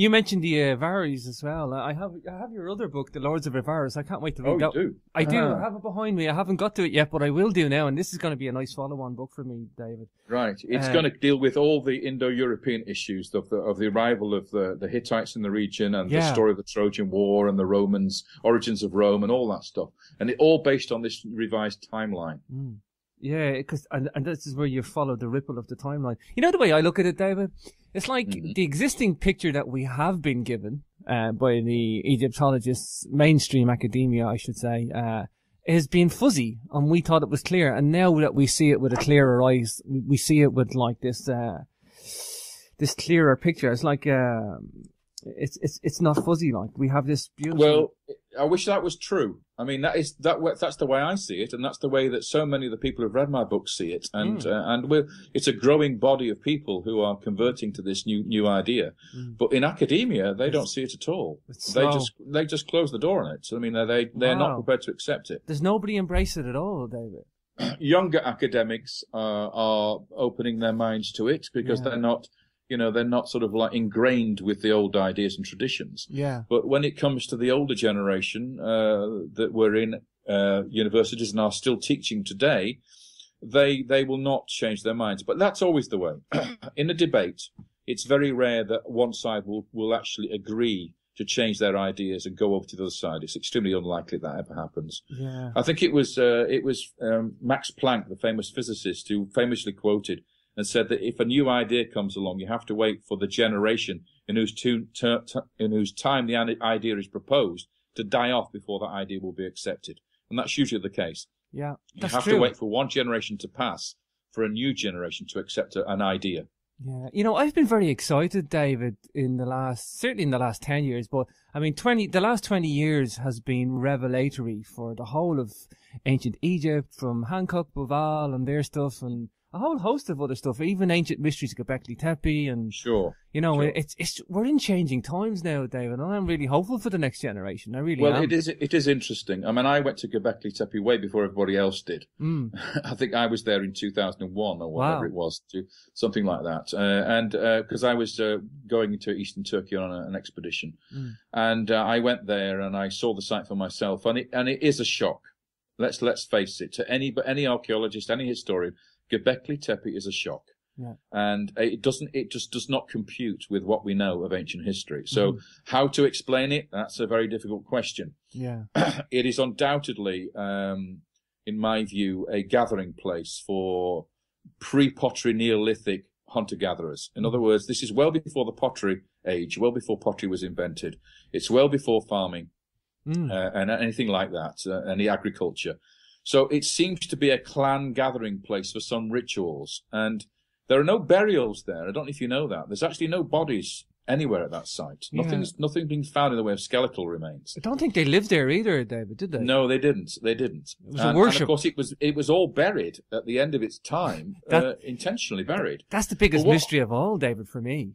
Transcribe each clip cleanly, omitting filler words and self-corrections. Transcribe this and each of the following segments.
You mentioned the Avaris as well. I have your other book, The Lords of Avaris. I can't wait to read that. Oh, you do? I do. I have it behind me. I haven't got to it yet, but I will do now. And this is going to be a nice follow-on book for me, David. Right. It's going to deal with all the Indo-European issues of the arrival of the Hittites in the region and the story of the Trojan War and the Romans, origins of Rome and all that stuff. And it all based on this revised timeline. Mm. Yeah, and this is where you follow the ripple of the timeline. You know the way I look at it, David? It's like the existing picture that we have been given by the Egyptologists, mainstream academia, I should say, has been fuzzy, and we thought it was clear. And now that we see it with a clearer eyes, we see it with like this clearer picture. It's like it's not fuzzy. Like we have this beautiful. Well, I wish that was true. I mean, that's the way I see it, and that's the way that so many of the people who've read my book see it. And it's a growing body of people who are converting to this new idea. But in academia, they don't see it at all. They just close the door on it. I mean, they're not prepared to accept it. There's nobody embrace it at all, David. Younger academics are opening their minds to it because they're not. They're not sort of like ingrained with the old ideas and traditions. Yeah. But when it comes to the older generation that were in universities and are still teaching today, they will not change their minds. But that's always the way. In a debate, it's very rare that one side will actually agree to change their ideas and go over to the other side. It's extremely unlikely that ever happens. Yeah. I think it was Max Planck, the famous physicist, who famously quoted and said that if a new idea comes along, you have to wait for the generation in whose time the idea is proposed to die off before that idea will be accepted. And that's usually the case. Yeah, that's true. You have to wait for one generation to pass for a new generation to accept an idea. Yeah, I've been very excited, David, certainly in the last 10 years, but I mean, the last 20 years has been revelatory for the whole of ancient Egypt, from Hancock, Boval and their stuff, and a whole host of other stuff, even ancient mysteries of Göbekli Tepe, and sure. We're in changing times now, David, and I'm really hopeful for the next generation. I really am. Well, it is interesting. I mean, I went to Göbekli Tepe way before everybody else did. I think I was there in 2001 or whatever it was, something like that. And because I was going to Eastern Turkey on an expedition, and I went there and I saw the site for myself, and it is a shock. Let's face it. To any archaeologist, any historian, Göbekli Tepe is a shock. Yeah. And it just does not compute with what we know of ancient history. So how to explain it? That's a very difficult question. Yeah. It is undoubtedly, in my view, a gathering place for pre-pottery Neolithic hunter-gatherers. In other words, this is well before the pottery age, well before pottery was invented. It's well before farming and anything like that, any agriculture. So it seems to be a clan gathering place for some rituals. And there are no burials there. I don't know if you know that. There's actually no bodies anywhere at that site. Nothing being found in the way of skeletal remains. I don't think they lived there either, David, did they? No, they didn't. It was a worship. And of course, it was all buried at the end of its time, intentionally buried. That's the biggest mystery of all, David, for me.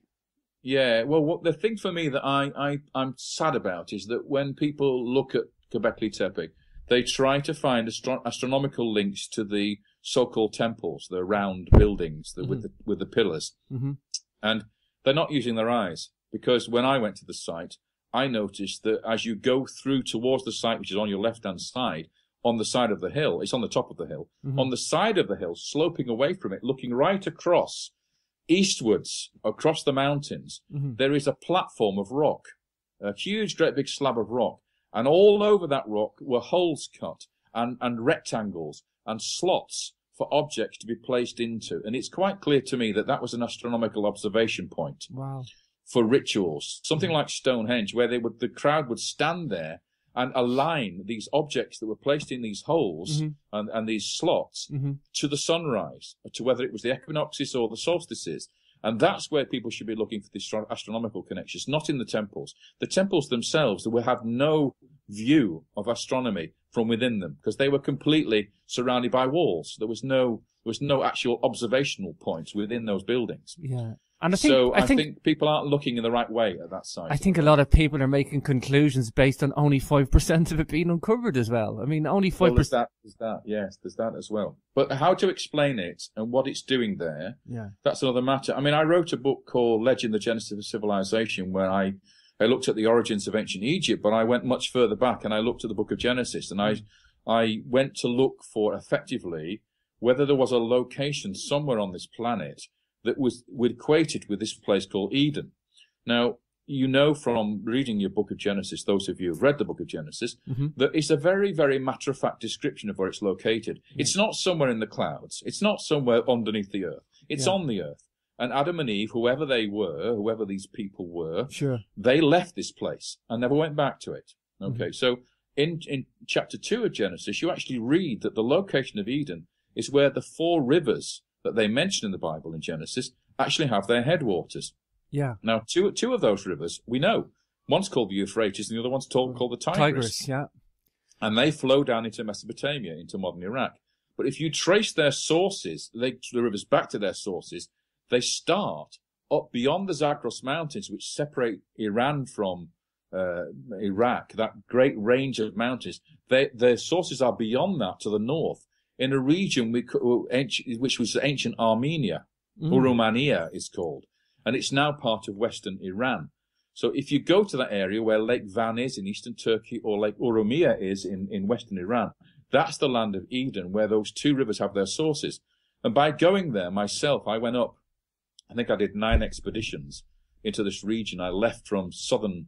Yeah, well, the thing for me that I'm sad about is that when people look at Göbekli Tepe, they try to find astronomical links to the so-called temples, the round buildings with the pillars. And they're not using their eyes, because when I went to the site, I noticed that as you go through towards the site, which is on your left-hand side, on the side of the hill, it's on the top of the hill, on the side of the hill, sloping away from it, looking right across, eastwards, across the mountains, there is a platform of rock, a huge, great big slab of rock. And all over that rock were holes cut and rectangles and slots for objects to be placed into. And it's quite clear to me that was an astronomical observation point. Wow. For rituals. Something like Stonehenge, where the crowd would stand there and align these objects that were placed in these holes and these slots to the sunrise, to whether it was the equinoxes or the solstices. And that's where people should be looking for the astronomical connections, not in the temples. The temples themselves will have no view of astronomy from within them, because they were completely surrounded by walls. There was no actual observational points within those buildings. Yeah. And I think people aren't looking in the right way at that site. I think a lot of people are making conclusions based on only 5% of it being uncovered as well. I mean, only 5%. Well, there's that as well. But how to explain it and what it's doing there, that's another matter. I mean, I wrote a book called Legend, the Genesis of Civilization, where I looked at the origins of ancient Egypt, but I went much further back and I looked at the book of Genesis, and I went to look for, effectively, whether there was a location somewhere on this planet that was equated with this place called Eden. Now, you know from reading your book of Genesis, those of you who've read the book of Genesis, that it's a very, very matter-of-fact description of where it's located. It's not somewhere in the clouds. It's not somewhere underneath the earth. It's on the earth. And Adam and Eve, whoever these people were, they left this place and never went back to it. Okay, so in chapter 2 of Genesis, you actually read that the location of Eden is where the 4 rivers that they mention in the Bible in Genesis actually have their headwaters. Yeah. Now, two of those rivers we know. One's called the Euphrates, and the other one's called the Tigris. And they flow down into Mesopotamia, into modern Iraq. But if you trace their sources, the rivers back to their sources, they start up beyond the Zagros Mountains, which separate Iran from Iraq, that great range of mountains. Their sources are beyond that to the north, in a region which was ancient Armenia, Urumania is called, and it's now part of western Iran. So if you go to that area where Lake Van is in eastern Turkey, or Lake Urumia is in western Iran, that's the land of Eden, where those 2 rivers have their sources. And by going there myself, I went up, I think I did 9 expeditions into this region. I left from southern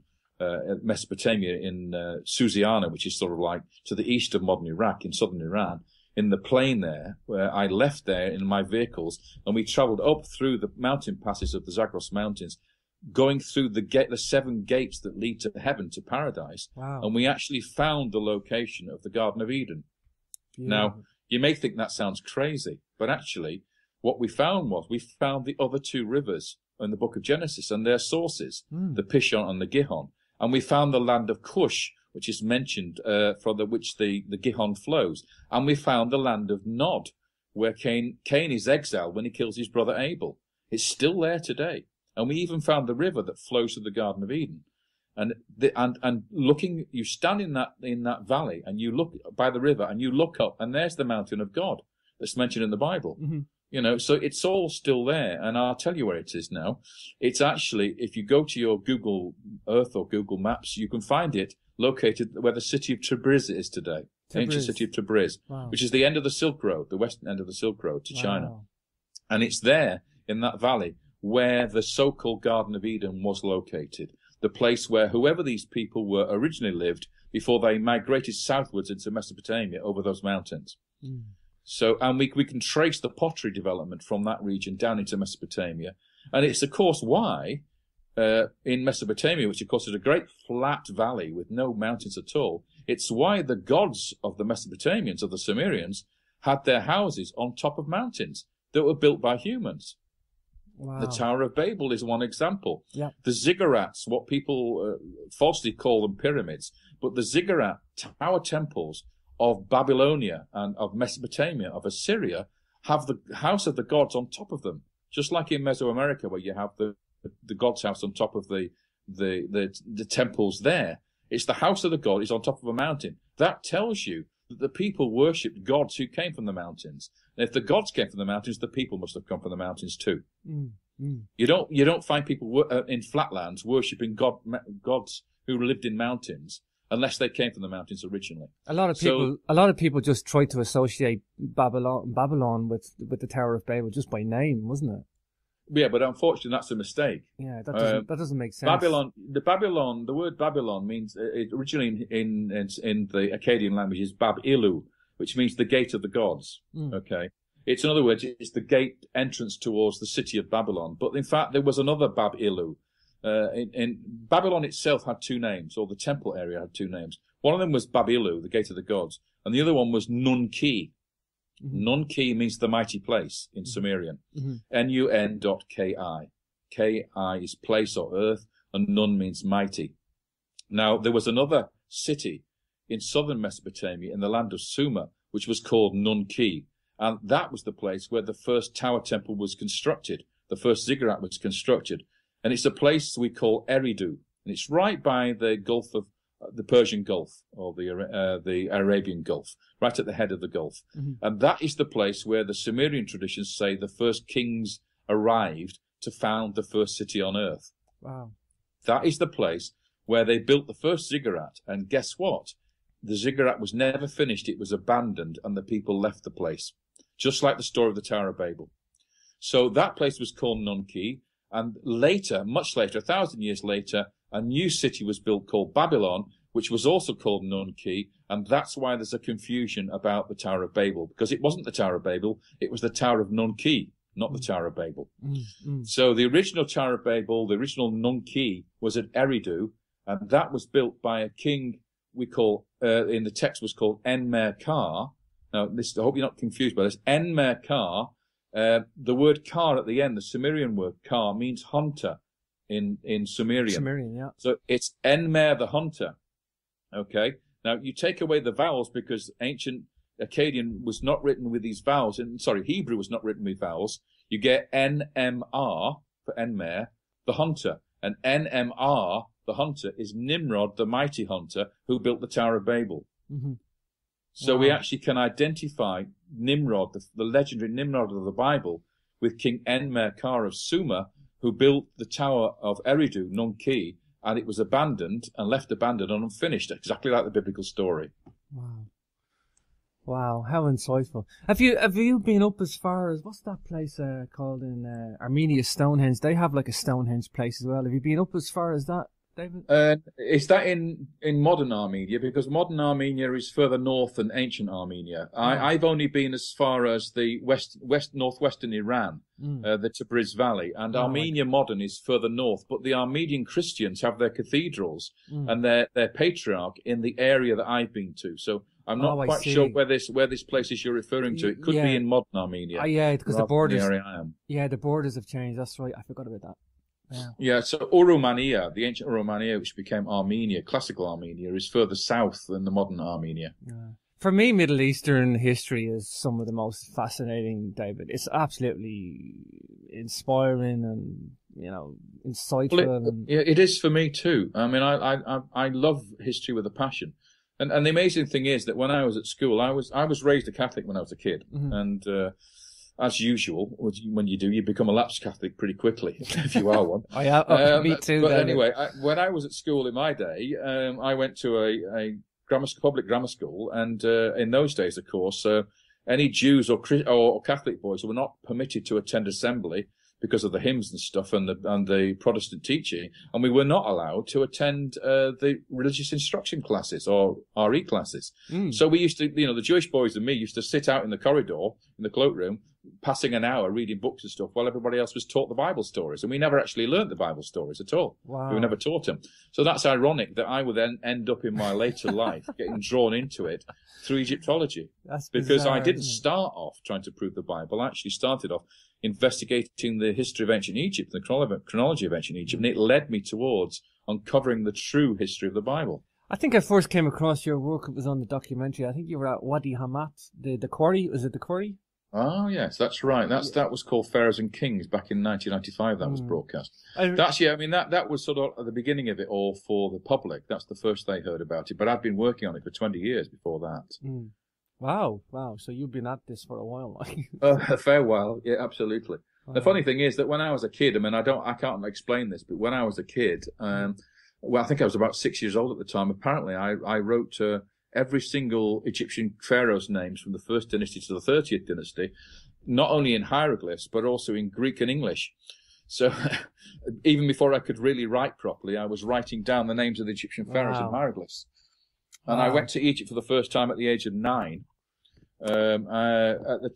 Mesopotamia in Susiana, which is sort of like to the east of modern Iraq, in southern Iran, in the plain there, where I left there in my vehicles, and we travelled up through the mountain passes of the Zagros Mountains, going through the 7 gates that lead to heaven, to paradise. Wow. And we actually found the location of the Garden of Eden. Now, you may think that sounds crazy, but actually what we found the other 2 rivers in the book of Genesis and their sources, the Pishon and the Gihon. And we found the land of Cush, which is mentioned, from which the Gihon flows. And we found the land of Nod, where Cain is exiled when he kills his brother Abel. It's still there today. And we even found the river that flows to the Garden of Eden. And looking, you stand in that valley, and you look by the river, and you look up, and there's the mountain of God that's mentioned in the Bible. You know, so it's all still there, and I'll tell you where it is now. It's actually, if you go to your Google Earth or Google Maps, you can find it located where the city of Tabriz is today. The ancient city of Tabriz, which is the end of the Silk Road, the western end of the Silk Road to China. And it's there, in that valley, where the so-called Garden of Eden was located. The place where whoever these people were originally lived before they migrated southwards into Mesopotamia over those mountains. So, and we can trace the pottery development from that region down into Mesopotamia. And it's, of course, why in Mesopotamia, which, of course, is a great flat valley with no mountains at all, it's why the gods of the Mesopotamians, of the Sumerians, had their houses on top of mountains that were built by humans. The Tower of Babel is one example. The ziggurats, what people falsely call them pyramids, but the ziggurat tower temples of Babylonia and of Mesopotamia, of Assyria, have the house of the gods on top of them, just like in Mesoamerica, where you have the god's house on top of the temples there. It's the house of the god is on top of a mountain. That tells you that the people worshipped gods who came from the mountains. And if the gods came from the mountains, the people must have come from the mountains too. You don't find people in flatlands worshipping gods who lived in mountains, unless they came from the mountains originally. A lot of people just try to associate Babylon with the Tower of Babel just by name, wasn't it? Yeah, but unfortunately, that's a mistake. Yeah, that doesn't make sense. The word Babylon means originally in the Akkadian language is Bab Ilu, which means the gate of the gods. Okay, it's in other words, it's the gate entrance towards the city of Babylon. But in fact, there was another Bab Ilu. In Babylon itself had 2 names, or the temple area had 2 names. One of them was Bab Ilu, the gate of the gods, and the other one was Nun-Ki. Nun-Ki means the mighty place in Sumerian. Nun.ki. Ki is place or earth, and Nun means mighty. Now, there was another city in southern Mesopotamia, in the land of Sumer, which was called Nun-Ki, and that was the place where the first tower temple was constructed. the first ziggurat was constructed. And it's a place we call Eridu. And it's right by the Gulf of the Persian Gulf, or the Arabian Gulf, right at the head of the Gulf. And that is the place where the Sumerian traditions say the first kings arrived to found the first city on earth. Wow. That is the place where they built the first ziggurat. And guess what? The ziggurat was never finished. It was abandoned, and the people left the place, just like the story of the Tower of Babel. So that place was called Nun-Ki. And later, much later, 1,000 years later, a new city was built called Babylon, which was also called Nun-Ki. And that's why there's a confusion about the Tower of Babel, because it wasn't the Tower of Babel. It was the Tower of Nun-Ki, not the Tower of Babel. So the original Tower of Babel, the original Nun-Ki, was at Eridu, and that was built by a king we call, in the text was called Enmerkar. Now, I hope you're not confused by this. Enmerkar, the word kar at the end, the Sumerian word kar, means hunter in Sumerian. Sumerian, yeah. So it's Enmer the hunter. Okay? Now, you take away the vowels because ancient Akkadian was not written with these vowels. Hebrew was not written with vowels. You get NMR for Enmer, the hunter. And NMR, the hunter, is Nimrod, the mighty hunter, who built the Tower of Babel. So we actually can identify Nimrod, the legendary Nimrod of the Bible, with King Enmerkar of Sumer, who built the Tower of Eridu, Nun-Ki, and it was abandoned and left abandoned and unfinished, exactly like the biblical story. Wow. Wow, how insightful. Have you been up as far as, what's that place called in Armenia, Stonehenge? They have like a Stonehenge place as well. Have you been up as far as that, David? Is that in modern Armenia? Because modern Armenia is further north than ancient Armenia. I've only been as far as the northwestern Iran, the Tabriz Valley, and Armenia modern is further north. But the Armenian Christians have their cathedrals and their patriarch in the area that I've been to. So I'm not quite sure where this place is you're referring to. It could be in modern Armenia. Yeah, because the borders. The area I am. Yeah, the borders have changed. That's right. I forgot about that. Yeah, so Urumania, the ancient Urumania, which became Armenia, classical Armenia, is further south than the modern Armenia. For me, Middle Eastern history is some of the most fascinating, David. It's absolutely inspiring and, insightful. Well, it is for me too. I mean, I love history with a passion. And the amazing thing is that when I was at school, I was raised a Catholic when I was a kid. And as usual, when you become a lapsed Catholic pretty quickly, if you are one. Me too. But anyway, when I was at school in my day, I went to a public grammar school, and in those days, of course, any Jews or Catholic boys were not permitted to attend assembly because of the hymns and stuff and the Protestant teaching, and we were not allowed to attend the religious instruction classes or RE classes. So we used to, the Jewish boys and me used to sit out in the corridor in the cloakroom, passing an hour reading books and stuff while everybody else was taught the Bible stories, and we never actually learnt the Bible stories at all. Wow. We were never taught them. So that's ironic that I would then end up in my later life getting drawn into it through Egyptology. That's because bizarre, I didn't start off trying to prove the Bible. I actually started off investigating the history of ancient Egypt, the chronology of ancient Egypt, and it led me towards uncovering the true history of the Bible. I think I first came across your work. It was on the documentary. I think you were at Wadi Hamat, the quarry. Was it the quarry? Oh, yes, that's right. That was called Pharaohs and Kings back in 1995. That was broadcast. That was sort of at the beginning of it all for the public. That's the first they heard about it. But I've been working on it for 20 years before that. Wow. So you've been at this for a while. A fair while. Yeah, absolutely. Wow. The funny thing is that when I was a kid, I can't explain this, but when I was a kid, I think I was about 6 years old at the time. Apparently, I wrote every single Egyptian pharaoh's names from the first dynasty to the 30th dynasty, not only in hieroglyphs, but also in Greek and English. So even before I could really write properly, I was writing down the names of the Egyptian pharaohs in hieroglyphs. And I went to Egypt for the first time at the age of 9,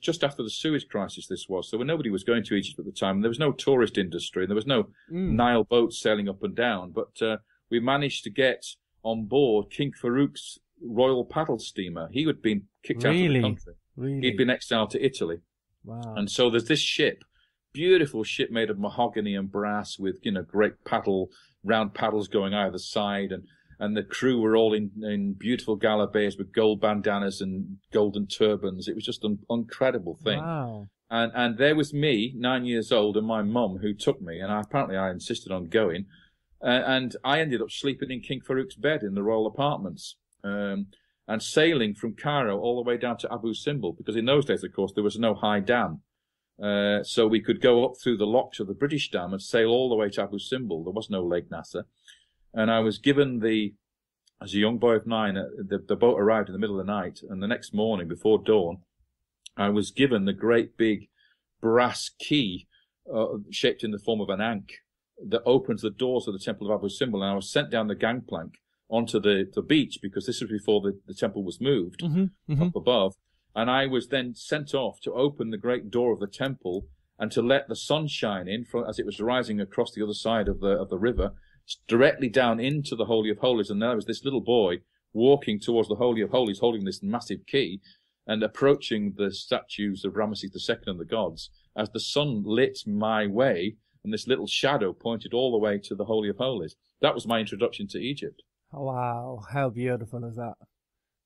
just after the Suez crisis this was. So when nobody was going to Egypt at the time, there was no tourist industry, there was no Nile boats sailing up and down, but we managed to get on board King Farouk's royal paddle steamer. He had been kicked out of the country. He'd been exiled to Italy. Wow. And so there's this ship, beautiful ship made of mahogany and brass with, great round paddles going either side, and the crew were all in beautiful gala bays with gold bandanas and golden turbans. It was just an incredible thing. Wow. And there was me, 9 years old, and my mum who took me, and apparently I insisted on going. And I ended up sleeping in King Farouk's bed in the royal apartments, and sailing from Cairo all the way down to Abu Simbel, because in those days, of course, there was no high dam. So we could go up through the locks of the British dam and sail all the way to Abu Simbel. There was no Lake Nasser. And I was given as a young boy of 9, the boat arrived in the middle of the night, and the next morning, before dawn, I was given the great big brass key shaped in the form of an ankh that opens the doors of the Temple of Abu Simbel, and I was sent down the gangplank onto the beach, because this was before the temple was moved up above, and I was then sent off to open the great door of the temple and to let the sun shine in as it was rising across the other side of the river, directly down into the Holy of Holies. And there was this little boy walking towards the Holy of Holies, holding this massive key, and approaching the statues of Ramesses II and the gods, as the sun lit my way, and this little shadow pointed all the way to the Holy of Holies. That was my introduction to Egypt. Wow, how beautiful is that?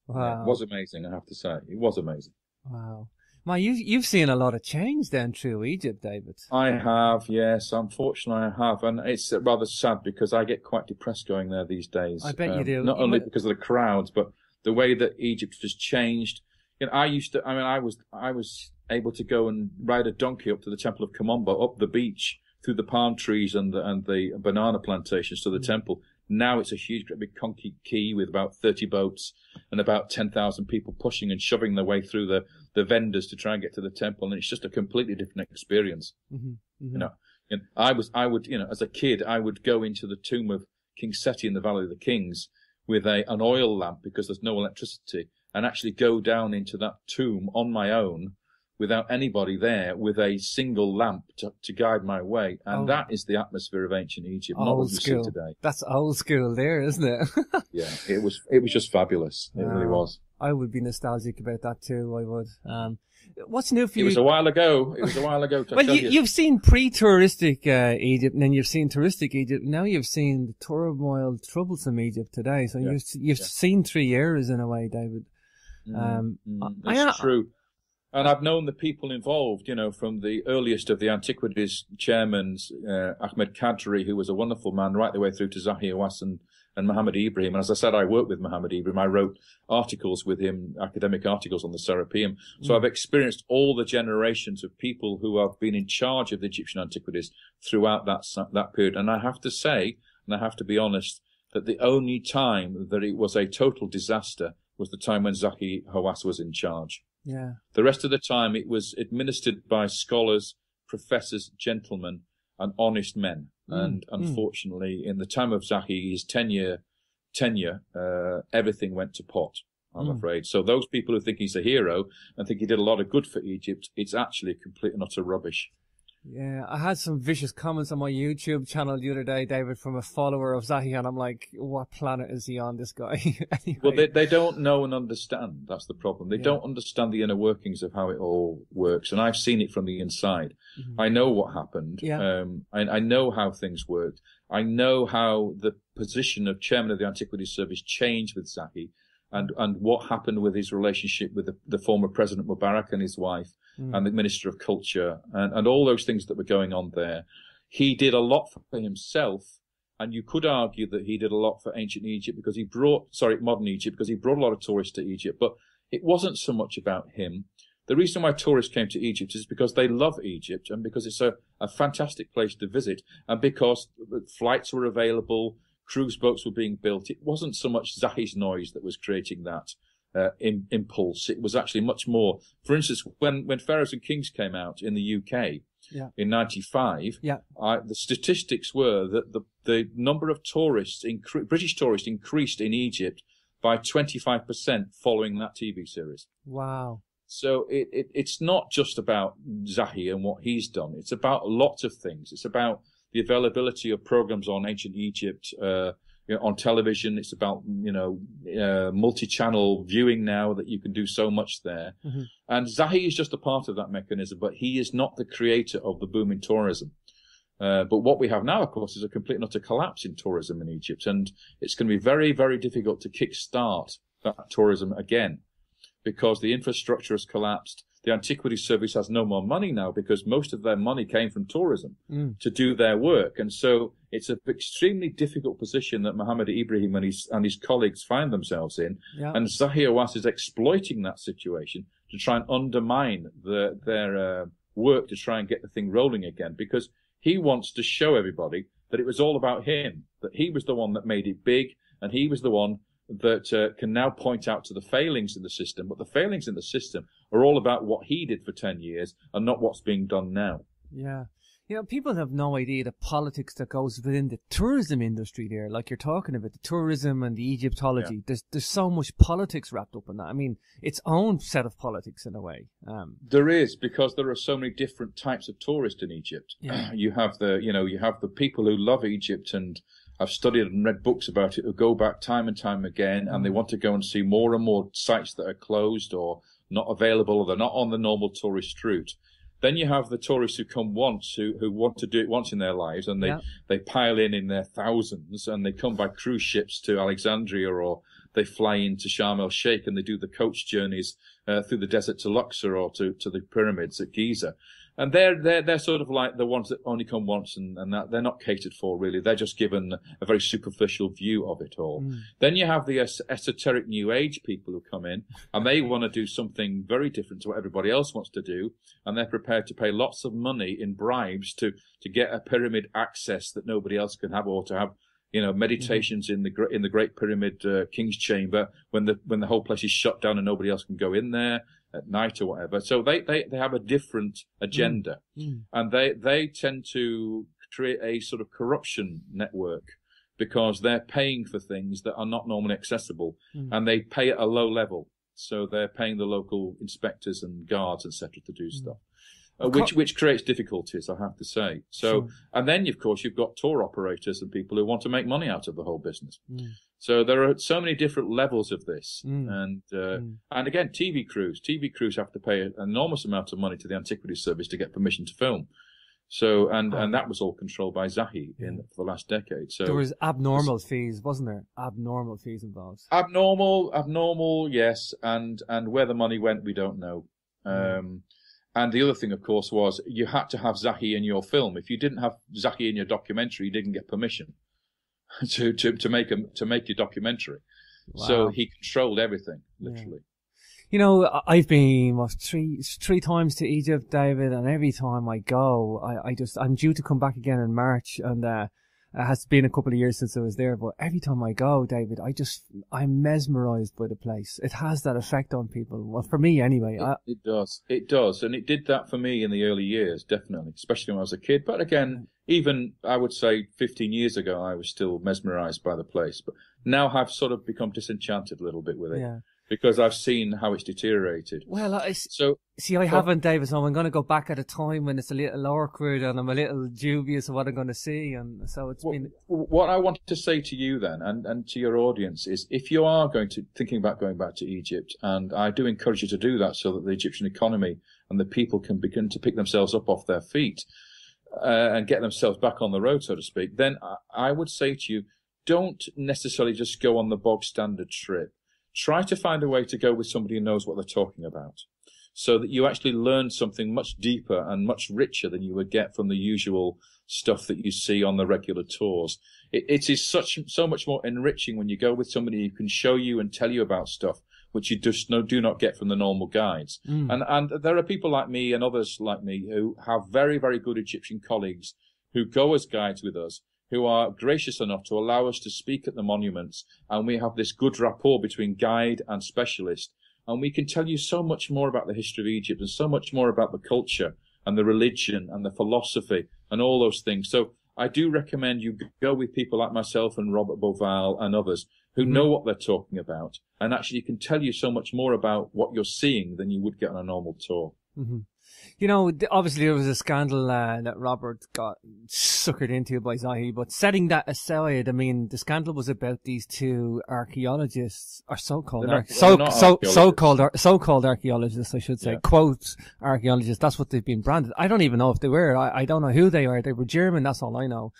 Wow. Yeah, it was amazing, I have to say. It was amazing. Wow. Man, you've seen a lot of change then through Egypt, David. I have, yes. Unfortunately, I have. And it's rather sad, because I get quite depressed going there these days. I bet you do. Not only because of the crowds, but the way that Egypt has changed. You know, I was able to go and ride a donkey up to the Temple of Kamombo, up the beach, through the palm trees and the banana plantations to the temple. Now it's a huge, great big concrete quay with about 30 boats and about 10,000 people pushing and shoving their way through the vendors to try and get to the temple. And it's just a completely different experience. You know, and I would, you know, as a kid, I would go into the tomb of King Seti in the Valley of the Kings with an oil lamp, because there's no electricity, and actually go down into that tomb on my own without anybody there, with a single lamp to guide my way. And that is the atmosphere of ancient Egypt, not what you see today. That's old school there, isn't it? Yeah, it was just fabulous. It really was. I would be nostalgic about that too, I would. What's new for you? It was a while ago. Well, you've seen pre-touristic Egypt, and then you've seen touristic Egypt. Now you've seen the turmoil, troublesome Egypt today. So you've seen 3 eras in a way, David. It's true. And I've known the people involved, you know, from the earliest of the antiquities chairmen, Ahmed Kadri, who was a wonderful man, right the way through to Zahi Hawass and Muhammad Ibrahim. And as I said, I worked with Muhammad Ibrahim. I wrote articles with him, academic articles on the Serapeum. So I've experienced all the generations of people who have been in charge of the Egyptian antiquities throughout that period. And I have to say, and I have to be honest, that the only time that it was a total disaster was the time when Zahi Hawass was in charge. Yeah. The rest of the time, it was administered by scholars, professors, gentlemen, and honest men. And unfortunately, in the time of Zahi's tenure, everything went to pot, I'm afraid. So those people who think he's a hero and think he did a lot of good for Egypt, it's actually complete and utter rubbish. Yeah, I had some vicious comments on my YouTube channel the other day, David, from a follower of Zahi, and I'm like, what planet is he on, this guy? Anyway. Well, they don't know and understand. That's the problem. They don't understand the inner workings of how it all works, and I've seen it from the inside. I know what happened. Yeah. I know how things worked. I know how the position of chairman of the Antiquities Service changed with Zahi, and what happened with his relationship with the former President Mubarak and his wife, and the Minister of Culture, and all those things that were going on there. He did a lot for himself, and you could argue that he did a lot for ancient Egypt because modern Egypt, because he brought a lot of tourists to Egypt, but it wasn't so much about him. The reason why tourists came to Egypt is because they love Egypt, and because it's a fantastic place to visit, and because flights were available, cruise boats were being built. It wasn't so much Zahi's noise that was creating that impulse. It was actually much more. For instance, when Pharaohs and Kings came out in the UK in 95, the statistics were that the number of tourists, British tourists, increased in Egypt by 25% following that TV series. Wow. So it's not just about Zahi and what he's done. It's about lots of things. It's about the availability of programs on ancient Egypt, on television. It's about, multi-channel viewing now, that you can do so much there. And Zahi is just a part of that mechanism, but he is not the creator of the boom in tourism. But what we have now, of course, is a complete and utter collapse in tourism in Egypt. And it's going to be very, very difficult to kickstart that tourism again, because the infrastructure has collapsed. the Antiquities Service has no more money now because most of their money came from tourism to do their work. And so it's an extremely difficult position that Muhammad Ibrahim and his colleagues find themselves in. Yeah. And Zahi Hawass is exploiting that situation to try and undermine their work to try and get the thing rolling again, because he wants to show everybody that it was all about him, that he was the one that made it big, and he was the one that can now point out to the failings in the system. But the failings in the system are all about what he did for 10 years and not what's being done now. Yeah. You know, people have no idea the politics that goes within the tourism industry there. Like you're talking about the tourism and the Egyptology. Yeah. There's so much politics wrapped up in that. I mean, its own set of politics in a way. There is, because there are so many different types of tourists in Egypt. Yeah. You have the people who love Egypt and I've studied and read books about it who go back time and time again, and they want to go and see more and more sites that are closed or not available, or they're not on the normal tourist route. Then you have the tourists who come once, who want to do it once in their lives, and they pile in their thousands, and they come by cruise ships to Alexandria, or they fly into Sharm el Sheikh and they do the coach journeys through the desert to Luxor or to the pyramids at Giza. And they're sort of like the ones that only come once, and that they're not catered for really. They're just given a very superficial view of it all. Then you have the esoteric New Age people who come in, and they want to do something very different to what everybody else wants to do, and they're prepared to pay lots of money in bribes to get a pyramid access that nobody else can have, or to have meditations in the Great Pyramid King's Chamber when the whole place is shut down and nobody else can go in there at night or whatever. So they have a different agenda, and they tend to create a sort of corruption network because they're paying for things that are not normally accessible, and they pay at a low level. So they're paying the local inspectors and guards, etc., to do stuff. Which creates difficulties, I have to say. So, sure. And then, of course, you've got tour operators and people who want to make money out of the whole business. So there are so many different levels of this. And again, TV crews have to pay an enormous amount of money to the Antiquities Service to get permission to film. So, and that was all controlled by Zahi for the last decade. So there was abnormal fees, wasn't there? Abnormal fees involved. Abnormal, yes. And where the money went, we don't know. And the other thing, of course, was you had to have Zahi in your film. If you didn't have Zahi in your documentary, you didn't get permission to make your documentary. Wow. So he controlled everything, literally. You know, I've been three times to Egypt, David, and every time I go, I'm due to come back again in March, and it has been a couple of years since I was there, but every time I go, David, I'm mesmerized by the place. It has that effect on people. Well, for me anyway. It does. And it did that for me in the early years, definitely, especially when I was a kid. But again, even I would say 15 years ago, I was still mesmerized by the place. But now I've sort of become disenchanted a little bit with it. Yeah. Because I've seen how it's deteriorated. Well, I haven't, David, so I'm going to go back at a time when it's a little awkward and I'm a little dubious of what I'm going to see. And so what I want to say to you then, and to your audience, is if you are thinking about going back to Egypt, and I do encourage you to do that so that the Egyptian economy and the people can begin to pick themselves up off their feet and get themselves back on the road, so to speak, then I would say to you, don't necessarily just go on the bog standard trip. Try to find a way to go with somebody who knows what they're talking about, so that you actually learn something much deeper and much richer than you would get from the usual stuff that you see on the regular tours. It is so much more enriching when you go with somebody who can show you and tell you about stuff which you just do not get from the normal guides. And there are people like me and others like me who have very, very good Egyptian colleagues who go as guides with us, who are gracious enough to allow us to speak at the monuments, and we have this good rapport between guide and specialist, and we can tell you so much more about the history of Egypt and so much more about the culture and the religion and the philosophy and all those things. So I do recommend you go with people like myself and Robert Boval and others who know what they're talking about and actually can tell you so much more about what you're seeing than you would get on a normal tour. You know, obviously there was a scandal that Robert got suckered into by Zahi, but setting that aside, I mean, the scandal was about these two archaeologists, or so-called archaeologists, I should say, quotes archaeologists. That's what they've been branded. I don't even know if they were. I don't know who they are. They were German. That's all I know.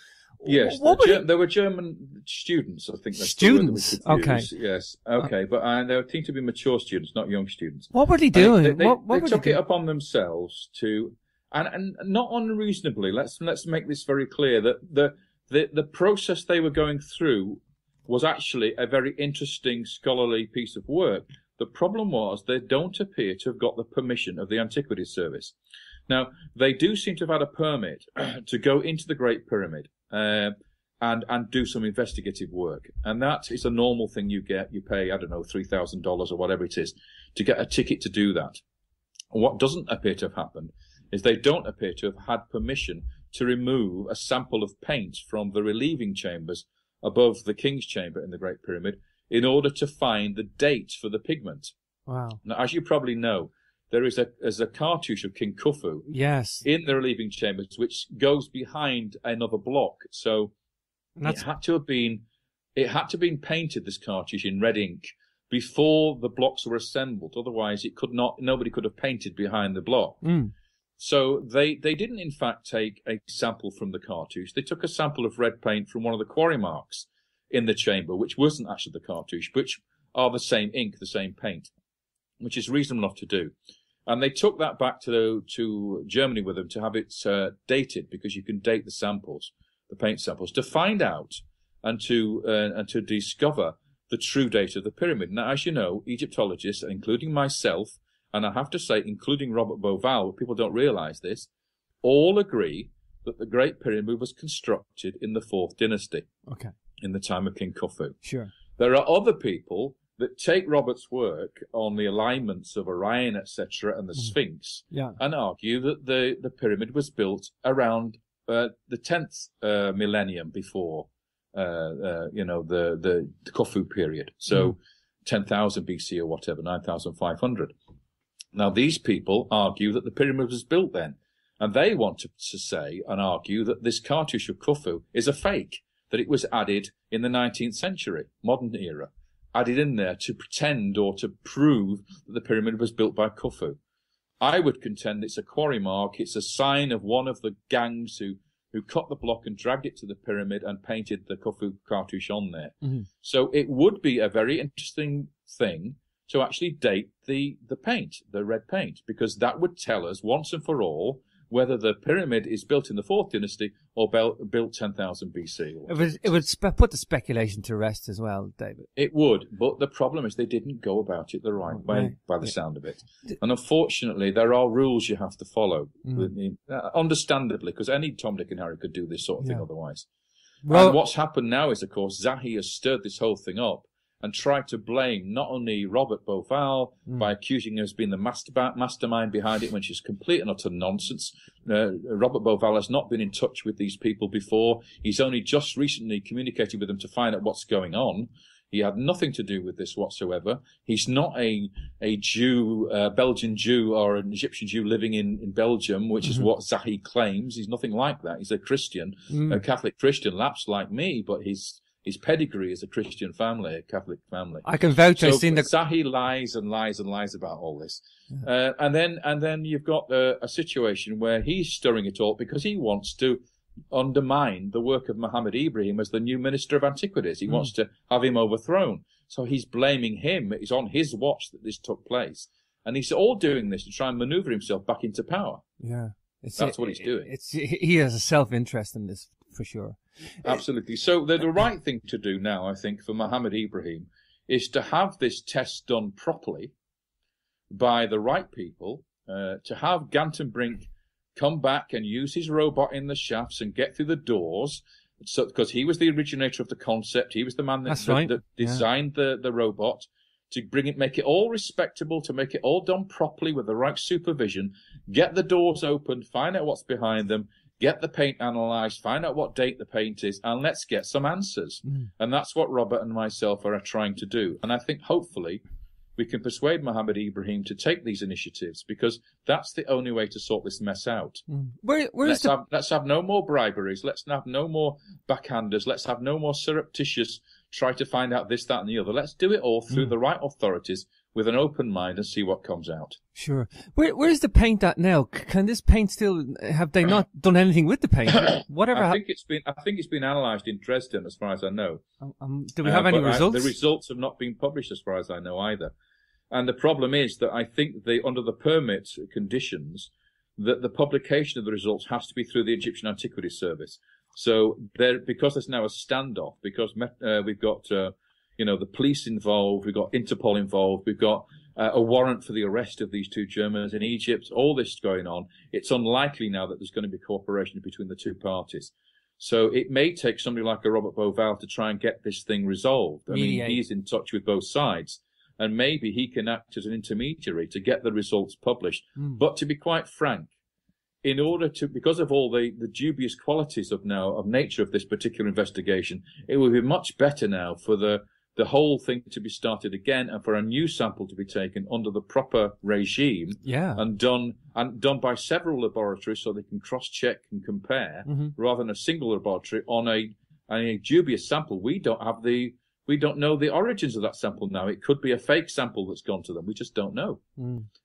Yes, there were German students, I think. That's students, the word that we okay. could use. Yes, okay, but they seem to be mature students, not young students. What were they doing? They took it upon themselves to, and not unreasonably. Let's make this very clear that the process they were going through was actually a very interesting scholarly piece of work. The problem was they don't appear to have got the permission of the Antiquities Service. Now, they do seem to have had a permit to go into the Great Pyramid and do some investigative work. And that is a normal thing you get. You pay, I don't know, $3,000 or whatever it is to get a ticket to do that. What doesn't appear to have happened is they don't appear to have had permission to remove a sample of paint from the relieving chambers above the King's Chamber in the Great Pyramid in order to find the date for the pigment. Wow. Now, as you probably know, there is a cartouche of King Khufu in the relieving chambers, which goes behind another block. So it had to have been painted, this cartouche, in red ink before the blocks were assembled. Otherwise, nobody could have painted behind the block. Mm. So they didn't, in fact, take a sample from the cartouche. They took a sample of red paint from one of the quarry marks in the chamber, which wasn't actually the cartouche, which are the same ink, the same paint, which is reasonable enough to do. And they took that back to Germany with them to have it dated, because you can date the samples, the paint samples, to find out and to discover the true date of the pyramid. Now, as you know, Egyptologists, including myself, and I have to say, including Robert Bauval, people don't realise this, all agree that the Great Pyramid was constructed in the 4th dynasty, in the time of King Khufu. Sure. There are other people that take Robert's work on the alignments of Orion, etc., and the Sphinx, and argue that the pyramid was built around the 10th millennium before, the Khufu period. So 10,000 BC or whatever, 9,500. Now, these people argue that the pyramid was built then, and they want to say and argue that this cartouche of Khufu is a fake, that it was added in the 19th century, modern era, added in there to pretend or to prove that the pyramid was built by Khufu. I would contend it's a quarry mark. It's a sign of one of the gangs who cut the block and dragged it to the pyramid and painted the Khufu cartouche on there. Mm-hmm. So it would be a very interesting thing to actually date the paint, the red paint, because that would tell us once and for all whether the pyramid is built in the 4th dynasty or built 10,000 BC. It would put the speculation to rest as well, David. It would, but the problem is they didn't go about it the right way, by the sound of it. And unfortunately, there are rules you have to follow, understandably, because any Tom, Dick and Harry could do this sort of thing otherwise. Well, and what's happened now is, of course, Zahi has stirred this whole thing up and tried to blame not only Robert Bauval by accusing him of being the mastermind behind it, which is complete and utter nonsense. Robert Bauval has not been in touch with these people before. He's only just recently communicated with them to find out what's going on. He had nothing to do with this whatsoever. He's not a Jew, Belgian Jew or an Egyptian Jew living in Belgium, which is what Zahi claims. He's nothing like that. He's a Christian, a Catholic Christian, lapsed like me, but his pedigree is a Christian family, a Catholic family. I can vouch. I've seen Zahi lies and lies and lies about all this, and then you've got a situation where he's stirring it all because he wants to undermine the work of Muhammad Ibrahim as the new Minister of Antiquities. He wants to have him overthrown, so he's blaming him. It's on his watch that this took place, and he's all doing this to try and manoeuvre himself back into power. Yeah, that's what he's doing. He has a self-interest in this for sure. Absolutely. So the right thing to do now, I think, for Muhammad Ibrahim is to have this test done properly by the right people, to have Gantenbrink come back and use his robot in the shafts and get through the doors, because he was the originator of the concept. He was the man that designed the robot, to make it all respectable, to make it all done properly with the right supervision, get the doors opened, find out what's behind them, get the paint analysed, find out what date the paint is, and let's get some answers. And that's what Robert and myself are trying to do. And I think, hopefully, we can persuade Muhammad Ibrahim to take these initiatives, because that's the only way to sort this mess out. Let's have no more briberies. Let's have no more backhanders. Let's have no more surreptitious try to find out this, that, and the other. Let's do it all through the right authorities with an open mind and see what comes out. Sure. Where's the paint at now? Can this paint still? Have they not done anything with the paint? Whatever. I think it's been analysed in Dresden, as far as I know. Do we have any results? The results have not been published, as far as I know, either. And the problem is that I think under the permit conditions, that the publication of the results has to be through the Egyptian Antiquities Service. So because there's now a standoff, because we've got the police involved, we've got Interpol involved, we've got a warrant for the arrest of these two Germans in Egypt, all this going on, it's unlikely now that there's going to be cooperation between the two parties. So it may take somebody like a Robert Bauval to try and get this thing resolved. I mean, he's in touch with both sides, and maybe he can act as an intermediary to get the results published. But to be quite frank, in order to, because of all the dubious qualities of nature of this particular investigation, it would be much better now for the whole thing to be started again and for a new sample to be taken under the proper regime and done by several laboratories so they can cross-check and compare rather than a single laboratory on a dubious sample. We don't know the origins of that sample now. It could be a fake sample that's gone to them. We just don't know.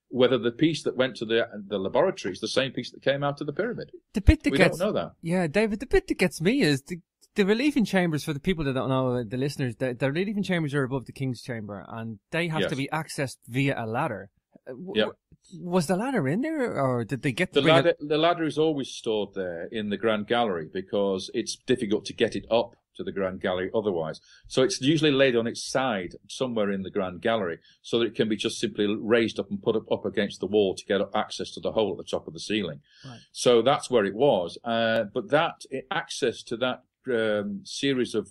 Whether the piece that went to the laboratory is the same piece that came out of the pyramid. We don't know that. Yeah, David, the bit that gets me is the relieving chambers, for the people that don't know, the listeners, the relieving chambers are above the King's Chamber, and they have to be accessed via a ladder. Was the ladder in there, or did they get the ladder is always stored there in the Grand Gallery because it's difficult to get it up to the Grand Gallery otherwise. So it's usually laid on its side somewhere in the Grand Gallery so that it can be just simply raised up and put up against the wall to get access to the hole at the top of the ceiling. Right. So that's where it was. But access to that series of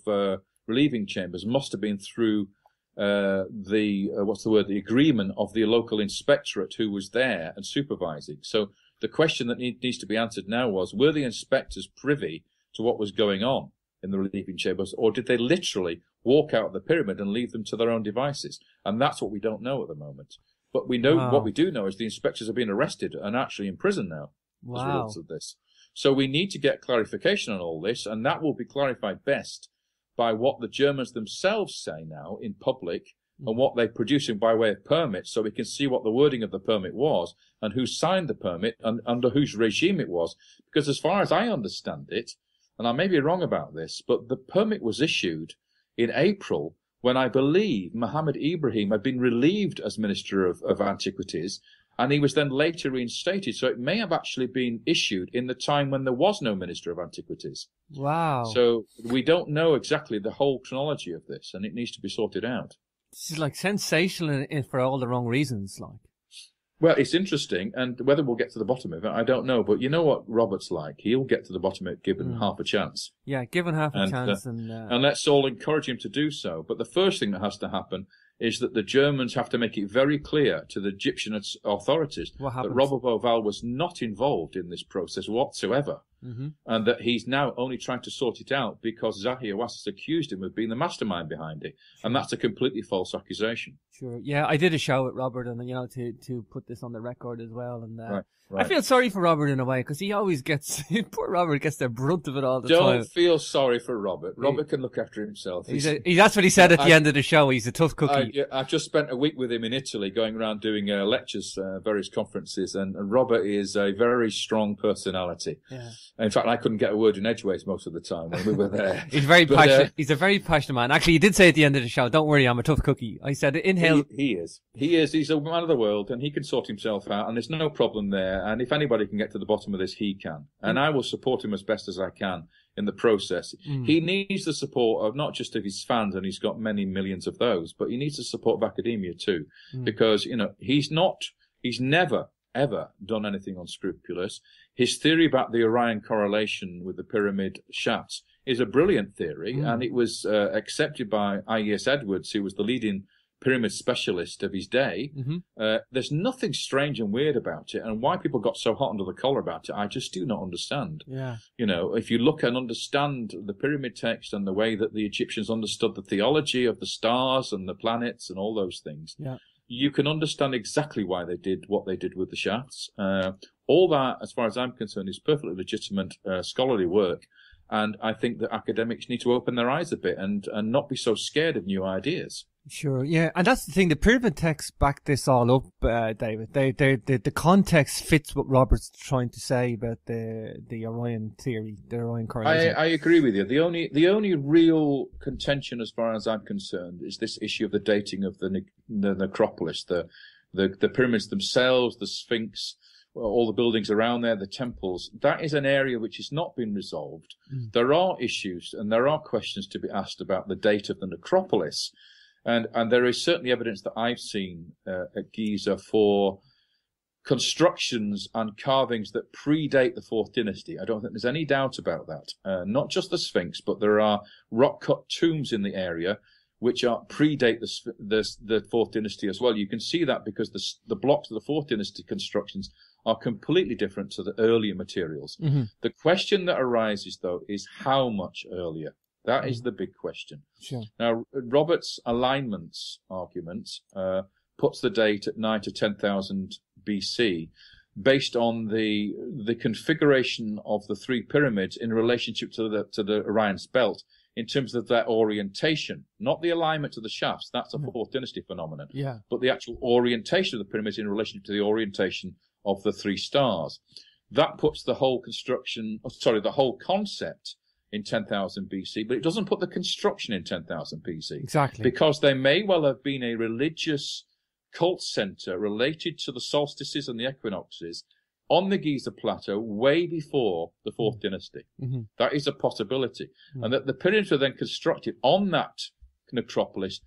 relieving chambers must have been through the agreement of the local inspectorate who was there and supervising. So the question that needs to be answered now was, were the inspectors privy to what was going on in the relieving chambers, or did they literally walk out of the pyramid and leave them to their own devices? And that's what we don't know at the moment. But we know what we do know is the inspectors have been arrested and actually in prison now as a result of this. So we need to get clarification on all this, and that will be clarified best by what the Germans themselves say now in public and what they're producing by way of permits, so we can see what the wording of the permit was and who signed the permit and under whose regime it was. Because as far as I understand it, and I may be wrong about this, but the permit was issued in April when I believe Mohammed Ibrahim had been relieved as Minister of Antiquities, and he was then later reinstated. So it may have actually been issued in the time when there was no Minister of Antiquities. Wow. So we don't know exactly the whole chronology of this, and it needs to be sorted out. This is like sensational for all the wrong reasons, like. Well, it's interesting, and whether we'll get to the bottom of it, I don't know. But you know what Robert's like. He'll get to the bottom of it given half a chance. Yeah, given half a chance. And let's all encourage him to do so. But the first thing that has to happen is that the Germans have to make it very clear to the Egyptian authorities that Robert Bauval was not involved in this process whatsoever. And that he's now only trying to sort it out because Zahir Wassis accused him of being the mastermind behind it. Sure. And that's a completely false accusation. Sure. Yeah, I did a show with Robert, and to put this on the record as well. And right. I feel sorry for Robert in a way because he always gets poor Robert gets the brunt of it all the time. Don't feel sorry for Robert. Robert can look after himself. That's what he said at the end of the show. He's a tough cookie. I've just spent a week with him in Italy, going around doing lectures, various conferences, and Robert is a very strong personality. Yeah. In fact, I couldn't get a word in edgeways most of the time when we were there. He's very passionate. He's a very passionate man. Actually, he did say at the end of the show, "Don't worry, I'm a tough cookie." I said, "Inhale." He is. He's a man of the world, and he can sort himself out, and there's no problem there. And if anybody can get to the bottom of this, he can. And I will support him as best as I can in the process. He needs the support of not just of his fans, and he's got many millions of those, but he needs the support of academia too, because he's never ever done anything unscrupulous. His theory about the Orion correlation with the pyramid shafts is a brilliant theory, and it was accepted by I.E.S. Edwards, who was the leading pyramid specialist of his day. There's nothing strange and weird about it, and why people got so hot under the collar about it, I just do not understand. Yeah. If you look and understand the pyramid text and the way that the Egyptians understood the theology of the stars and the planets and all those things, you can understand exactly why they did what they did with the shafts. All that, as far as I'm concerned, is perfectly legitimate scholarly work. And I think that academics need to open their eyes a bit and not be so scared of new ideas. Sure, yeah, and that's the thing. The pyramid texts back this all up, David. The context fits what Robert's trying to say about the Orion theory, the Orion correlation. I agree with you. The only real contention, as far as I'm concerned, is this issue of the dating of the necropolis, the pyramids themselves, the Sphinx, all the buildings around there, the temples. That is an area which has not been resolved. There are issues and there are questions to be asked about the date of the necropolis. And there is certainly evidence that I've seen at Giza for constructions and carvings that predate the Fourth Dynasty. I don't think there's any doubt about that. Not just the Sphinx, but there are rock-cut tombs in the area which predate the Fourth Dynasty as well. You can see that because the blocks of the Fourth Dynasty constructions are completely different to the earlier materials. The question that arises, though, is how much earlier? That is the big question. Sure. Now, Robert's alignments argument puts the date at 9 to 10,000 BC, based on the configuration of the three pyramids in relationship to the Orion's belt, in terms of their orientation, not the alignment to the shafts. That's a Fourth Dynasty phenomenon. Yeah. But the actual orientation of the pyramids in relation to the orientation of the three stars. That puts the whole the whole concept in 10,000 BC, but it doesn't put the construction in 10,000 BC. Exactly. Because there may well have been a religious cult center related to the solstices and the equinoxes on the Giza Plateau way before the Fourth Dynasty. That is a possibility. And that the pyramids were then constructed on that necropolis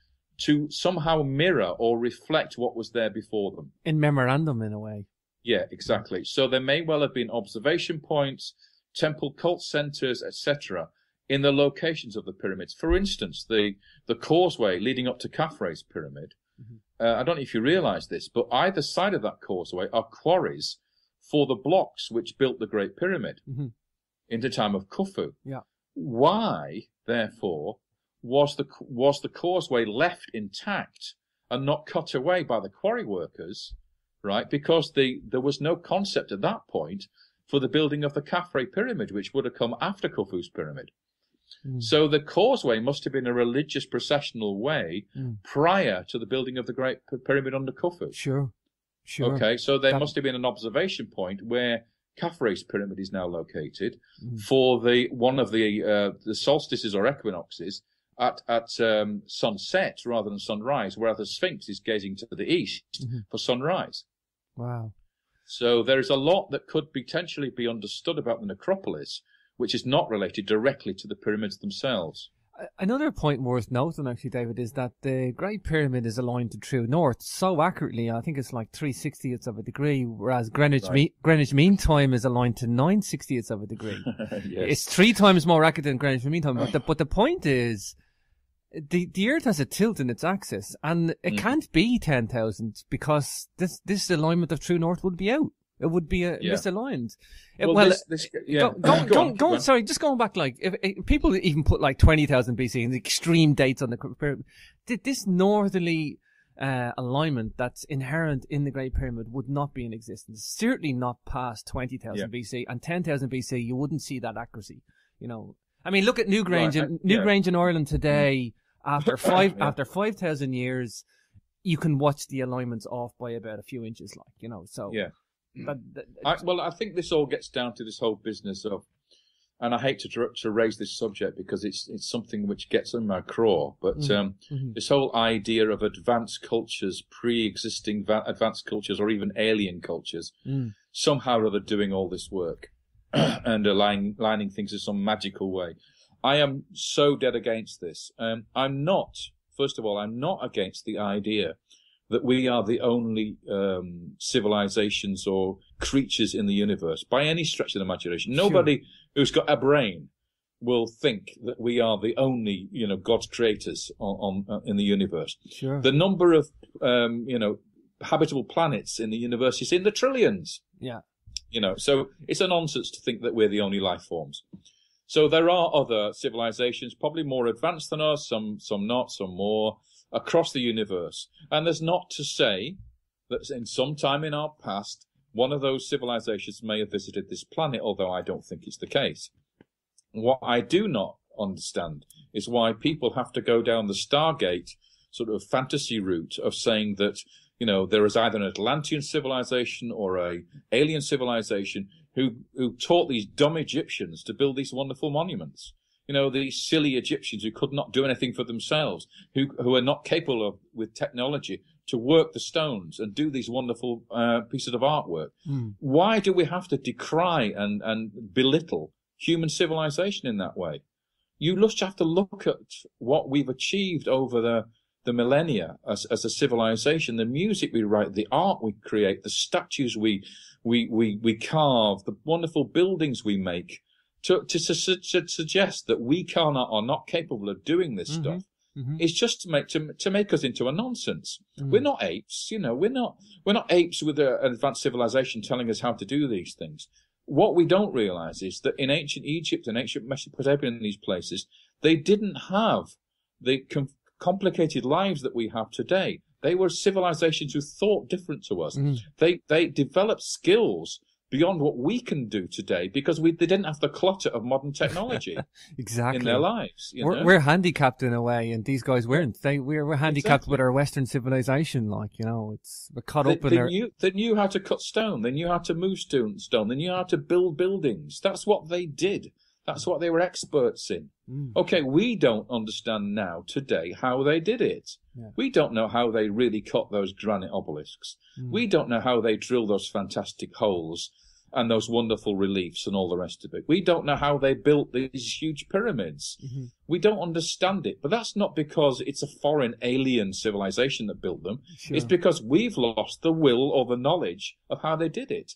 to somehow mirror or reflect what was there before them. In memorandum, in a way. Yeah, exactly. So there may well have been observation points, temple cult centers, etc., in the locations of the pyramids. For instance, the causeway leading up to Khafre's pyramid, I don't know if you realize this, but either side of that causeway are quarries for the blocks which built the Great Pyramid in the time of Khufu. Yeah. Why, therefore, was the causeway left intact and not cut away by the quarry workers, right? Because there was no concept at that point for the building of the Khafre pyramid, which would have come after Khufu's pyramid. So the causeway must have been a religious processional way prior to the building of the Great Pyramid under Khufu. Sure. Okay, so there must have been an observation point where Khafre's pyramid is now located for one of the solstices or equinoxes at sunset rather than sunrise, whereas the Sphinx is gazing to the east for sunrise. Wow. So there is a lot that could potentially be understood about the necropolis, which is not related directly to the pyramids themselves. Another point worth noting, actually, David, is that the Great Pyramid is aligned to true north so accurately. I think it's like 3/60ths of a degree, whereas Greenwich Mean Time is aligned to 9/60ths of a degree. Yes. It's 3 times more accurate than Greenwich Mean Time. But the point is, the Earth has a tilt in its axis, and it can't be 10,000 because this alignment of true north would be out. It would be misaligned. Sorry, just going back, like, if people even put like 20,000 BC in the extreme dates on the pyramid, this northerly alignment that's inherent in the Great Pyramid would not be in existence. Certainly not past 20,000 BC, and 10,000 BC, you wouldn't see that accuracy. You know, I mean, look at Newgrange, Newgrange in Ireland today. After 5,000 years, you can watch the alignments off by about a few inches, like, you know. So yeah. I think this all gets down to this whole business of, and I hate to raise this subject because it's something which gets on my craw, but this whole idea of advanced cultures, pre-existing advanced cultures, or even alien cultures, somehow or other doing all this work and aligning things in some magical way. I am so dead against this. I'm not against the idea that we are the only civilizations or creatures in the universe by any stretch of the imagination. Nobody who's got a brain will think that we are the only, God's creators in the universe. Sure. The number of, habitable planets in the universe is in the trillions. Yeah. So it's a nonsense to think that we're the only life forms. So there are other civilizations, probably more advanced than us, some not, some more, across the universe. And there's not to say that in some time in our past, one of those civilizations may have visited this planet, although I don't think it's the case. What I do not understand is why people have to go down the Stargate sort of fantasy route of saying that, there is either an Atlantean civilization or a alien civilization who taught these dumb Egyptians to build these wonderful monuments. These silly Egyptians who could not do anything for themselves, who are not capable of, with technology, to work the stones and do these wonderful pieces of artwork. Why do we have to decry and belittle human civilization in that way? You just have to look at what we've achieved over the millennia as a civilization, the music we write, the art we create, the statues we carve, the wonderful buildings we make, to suggest that we are not capable of doing this stuff. It's just to make us into a nonsense. We're not apes, we're not apes with an advanced civilization telling us how to do these things. What we don't realize is that in ancient Egypt and ancient Mesopotamia and these places, they didn't have the complicated lives that we have today. They were civilizations who thought different to us. They developed skills beyond what we can do today because they didn't have the clutter of modern technology exactly in their lives. We're handicapped in a way, and these guys weren't. We're handicapped with our Western civilization. We're caught up in They knew how to cut stone. They knew how to move stone. They knew how to build buildings. That's what they did. That's what they were experts in. Okay, we don't understand now today how they did it. We don't know how they really cut those granite obelisks. We don't know how they drilled those fantastic holes and those wonderful reliefs and all the rest of it. We don't know how they built these huge pyramids. We don't understand it. But that's not because it's a foreign alien civilization that built them. It's because we've lost the will or the knowledge of how they did it.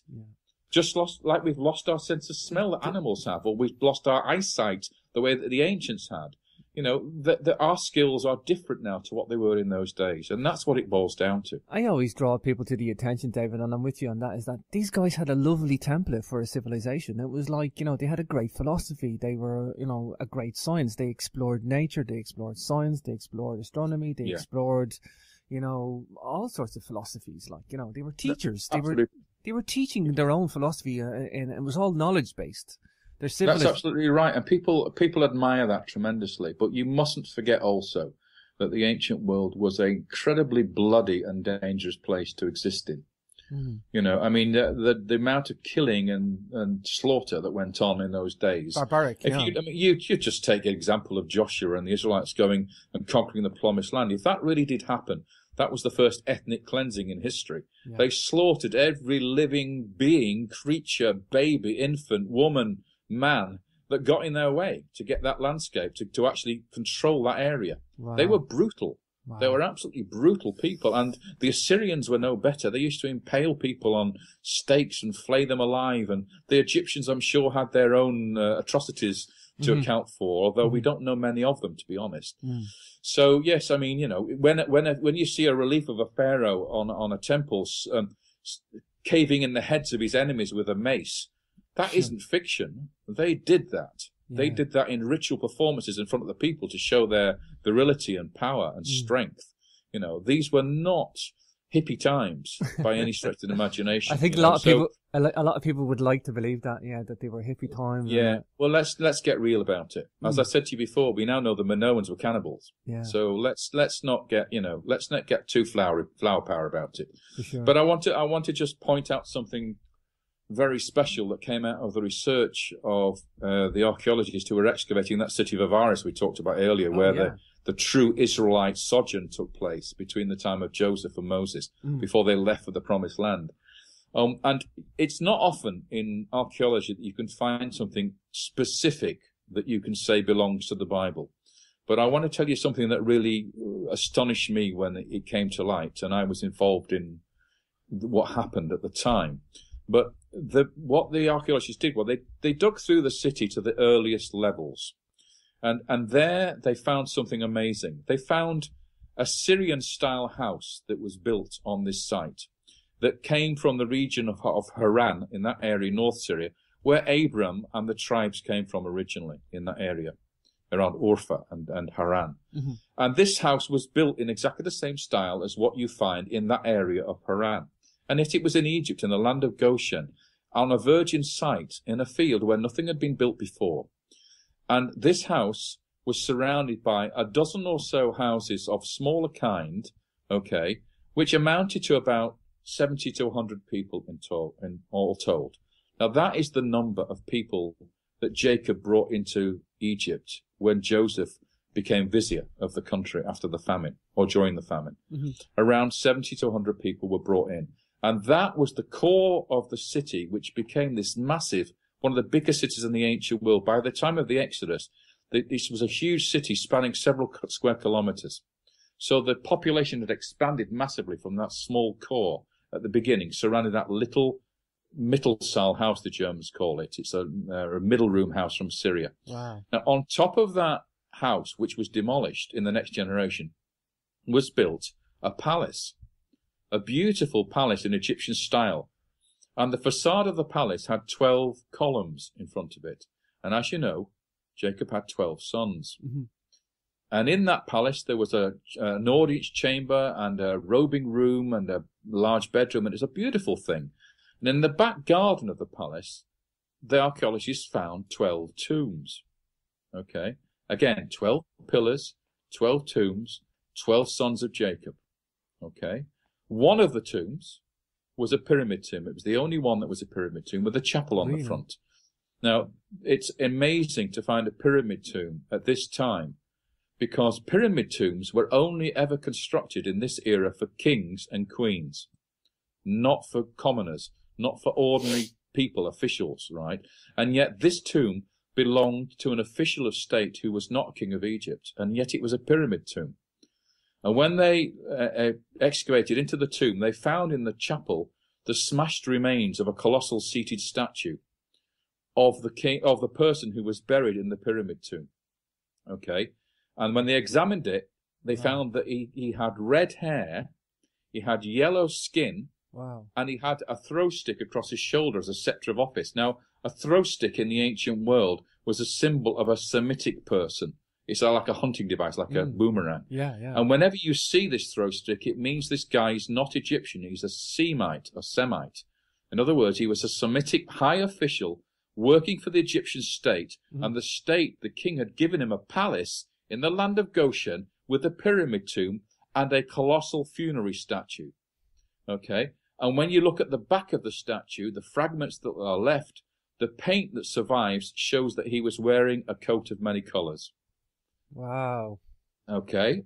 Just like we've lost our sense of smell that animals have, or we've lost our eyesight the way that the ancients had. That our skills are different now to what they were in those days, and that's what it boils down to. I always draw people to the attention, David, and I'm with you on that, is that these guys had a lovely template for a civilization. It was like, they had a great philosophy. They were, a great science. They explored nature, they explored science, they explored astronomy, they explored, all sorts of philosophies. They were teachers. They were teaching their own philosophy, and it was all knowledge-based. That's absolutely right, and people admire that tremendously. But you mustn't forget also that the ancient world was an incredibly bloody and dangerous place to exist in. The amount of killing and slaughter that went on in those days. Barbaric, you just take an example of Joshua and the Israelites going and conquering the Promised Land. If that really did happen, that was the first ethnic cleansing in history. They slaughtered every living being, creature, baby, infant, woman, man that got in their way to get that landscape, to actually control that area. They were brutal. They were absolutely brutal people. And the Assyrians were no better. They used to impale people on stakes and flay them alive. And the Egyptians, I'm sure, had their own atrocities to account for, although we don't know many of them, to be honest. So, yes, when you see a relief of a pharaoh on a temple caving in the heads of his enemies with a mace, that isn't fiction. They did that. They did that in ritual performances in front of the people to show their virility and power and strength. These were not hippie times by any stretch of the imagination. I think a lot of people would like to believe that, that they were hippie times. Yeah. Well, let's get real about it. As I said to you before, we now know the Minoans were cannibals. Yeah. So let's not get too flower power about it. For sure. But I want to just point out something very special that came out of the research of the archaeologists who were excavating that city of Avaris we talked about earlier, where the true Israelite sojourn took place between the time of Joseph and Moses before they left for the Promised Land. And it's not often in archaeology that you can find something specific that you can say belongs to the Bible. But I want to tell you something that really astonished me when it came to light, and I was involved in what happened at the time. But what the archaeologists did, they dug through the city to the earliest levels. And there they found something amazing. They found a Syrian-style house that was built on this site that came from the region of Haran, in that area, North Syria, where Abram and the tribes came from originally, in that area, around Urfa and Haran. And this house was built in exactly the same style as what you find in that area of Haran. And yet it was in Egypt, in the land of Goshen, on a virgin site, in a field where nothing had been built before. And this house was surrounded by a dozen or so houses of smaller kind, okay, which amounted to about 70 to 100 people in all told. Now, that is the number of people that Jacob brought into Egypt when Joseph became vizier of the country after the famine, or during the famine. Around 70 to 100 people were brought in. And that was the core of the city, which became this massive, one of the biggest cities in the ancient world. By the time of the Exodus, this was a huge city spanning several square kilometers. So the population had expanded massively from that small core at the beginning, surrounding that little Mittelsaal house, the Germans call it. It's a middle room house from Syria. Wow. Now, on top of that house, which was demolished in the next generation, was built a palace, a beautiful palace in Egyptian style. And the facade of the palace had 12 columns in front of it. And as you know, Jacob had 12 sons. And in that palace, there was an audience chamber and a robing room and a large bedroom. And it's a beautiful thing. And in the back garden of the palace, the archaeologists found 12 tombs. Okay. Again, 12 pillars, 12 tombs, 12 sons of Jacob. Okay. One of the tombs was a pyramid tomb. It was the only one that was a pyramid tomb with a chapel on the front. Now, it's amazing to find a pyramid tomb at this time, because pyramid tombs were only ever constructed in this era for kings and queens, not for commoners, not for ordinary people, officials, right? And yet this tomb belonged to an official of state who was not king of Egypt, and yet it was a pyramid tomb. And when they excavated into the tomb, they found in the chapel the smashed remains of a colossal seated statue of the person who was buried in the pyramid tomb. Okay, and when they examined it, they found that he had red hair, he had yellow skin, and he had a throw stick across his shoulder as a scepter of office. Now, a throw stick in the ancient world was a symbol of a Semitic person. It's like a hunting device, like a boomerang. And whenever you see this throw stick, it means this guy is not Egyptian. He's a Semite, or Semite. In other words, he was a Semitic high official working for the Egyptian state, and the state, the king, had given him a palace in the land of Goshen with a pyramid tomb and a colossal funerary statue. Okay? And when you look at the back of the statue, the fragments that are left, the paint that survives shows that he was wearing a coat of many colors. Wow. Okay.